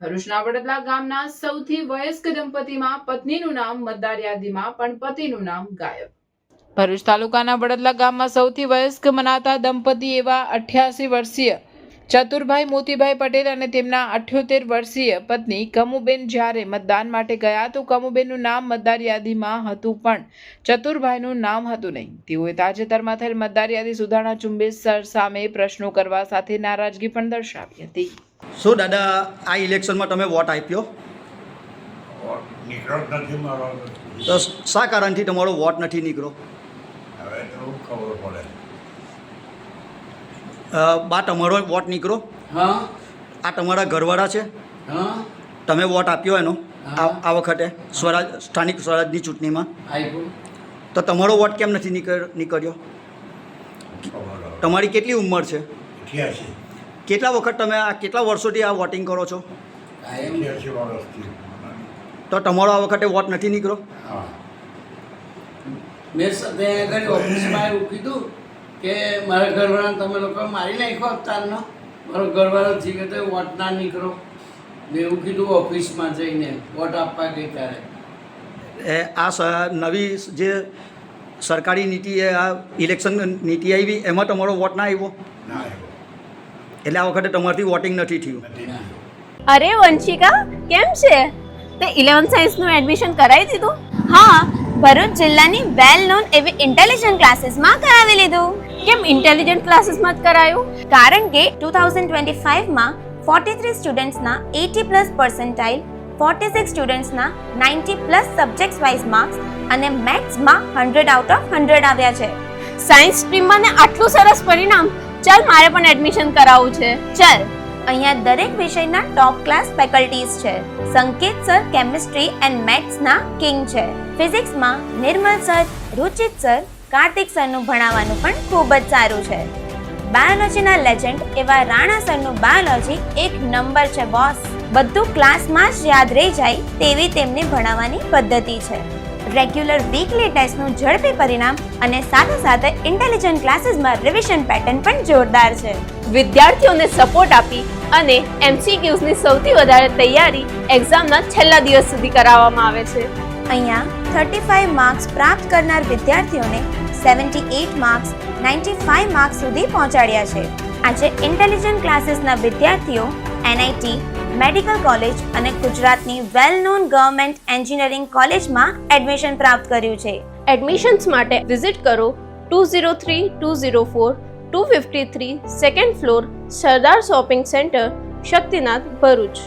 ભરૂચના વડદલા ગામના સૌથી વયસ્ક દંપતીમાં પત્નીનું નામ મતદાર યાદીમાં પણ પતિનું નામ ગાયબ. ભરૂચ તાલુકાના વડદલા ગામમાં સૌથી વયસ્ક મનાતા દંપતી એવા 88 વર્ષીય ચતુરભાઈ મોતીભાઈ પટેલ અને તેમના 78 વર્ષીય પત્ની કમુબેન જ્યારે મતદાન માટે ગયા તો કમુબેનનું નામ મતદાર યાદીમાં હતું પણ ચતુરભાઈનું નામ હતું નહીં. તેઓએ તાજેતરમાં થયેલ મતદાર યાદી સુધારણા ઝુંબેશ સામે પ્રશ્નો કરવા સાથે નારાજગી પણ દર્શાવી હતી. શું દાદા આ ઇલેક્શનમાં તમે વોટ આપ્યો? નીકળો જ નથી મારો. તો શા કારણથી તમારો વોટ નથી નીકળ્યો? હવે તો ખબર પડે. બા તમારો વોટ નીકળો? હા આ તમારા ઘરવાળા છે? હા તમે વોટ આપ્યો એનો હા. આ વખતે સ્થાનિક સ્વરાજની ચૂંટણીમાં? આપ્યું. તો તમારો વોટ કેમ નથી નીકળ્યો? ખબર તમારી કેટલી ઉંમર છે? 88 કેટલા વર્ષોથી આ વોટિંગ કરો છો? કાયમ 88 વર્ષથી. તો તમારો આ વખતે વોટ નથી નીકળ્યો? હા. મેં સાથે આગળ ઓફિસમાં એવું કીધું કે મારા ઘરવાળાને તમે લોકો મારી નાખ્યો અવતારનો. મારો ઘરવાળો થઈ ગયો તો વોટ ના નીકળો. મેં એવું કીધું ઓફિસમાં જઈને વોટ આપવા ગઈ ત્યારે. નવી જે સરકારી નીતિ આ ઇલેક્શન નીતિ આવી એમાં તમારો વોટ ના આવ્યો? ના આવ્યો. એટલે આ વખતે તમારાથી વોટિંગ નથી થયું. નથી થયો. અરે વંશિકા કેમ છે? તે 11th સાયન્સનું એડમિશન કરાવી દીધું? હા, ભરૂચ જિલ્લાની વેલ નોન એવી ઇન્ટેલિજન્ટ ક્લાસીસમાં કરાવી લીધું. કેમ ઇન્ટેલિજન્ટ ક્લાસીસમાં જ કરાયું? કારણ કે 2025માં 43 સ્ટુડન્ટ્સના 80+ પર્સન્ટાઇલ, 46 સ્ટુડન્ટ્સના 90+ સબ્જેક્ટ્સ વાઇઝ માર્ક્સ અને મેથ્સમાં 100 આઉટ ઓફ 100 આવ્યા છે. સાયન્સ સ્ટ્રીમમાં ને આટલું સરસ પરિણામ! ચાલ મારે પણ એડમિશન કરાવવું છે. ચાલ, અહીંયા દરેક વિષયના ટોપ ક્લાસ ફેકલ્ટીઝ છે. સંકેત સર કેમિસ્ટ્રી એન્ડ મેથ્સના કિંગ છે. ફિઝિક્સમાં નિર્મલ સર, રુચિત સર, કાર્તિક સરનું ભણાવવાનું પણ ખૂબ જ સારું છે. બાયોલોજીના લેજેન્ડ એવા રાણા સરનું બાયોલોજી એક નંબર છે બોસ. બધું ક્લાસમાં જ યાદ રહી જાય તેવી તેમની ભણાવવાની પદ્ધતિ છે. રેગ્યુલર વીકલી ટેસ્ટનું ઝડપી પરિણામ અને સાથે સાથે ઇન્ટેલિજન્ટ ક્લાસીસમાં રિવિઝન પેટર્ન પણ જોરદાર છે. વિદ્યાર્થીઓને સપોર્ટ આપી અને MCQsની સૌથી વધારે તૈયારી એક્ઝામના છેલ્લા દિવસ સુધી કરાવવામાં આવે છે. અહીંયા 35 માર્ક્સ પ્રાપ્ત કરનાર વિદ્યાર્થીઓને 78 માર્ક્સ, 95 માર્ક્સ સુધી પહોંચાડ્યા છે. આજે ઇન્ટેલિજન્ટ ક્લાસીસના વિદ્યાર્થીઓ NIT, મેડિકલ કોલેજ અને ગુજરાતની વેલ નોન ગવર્મેન્ટ એન્જિનિયરિંગ કોલેજમાં એડમિશન પ્રાપ્ત કર્યું છે. એડમિશન્સ માટે વિઝિટ કરો 203-204-253 સેકન્ડ ફ્લોર, સરદાર શોપિંગ સેન્ટર, શક્તિનાથ, ભરૂચ.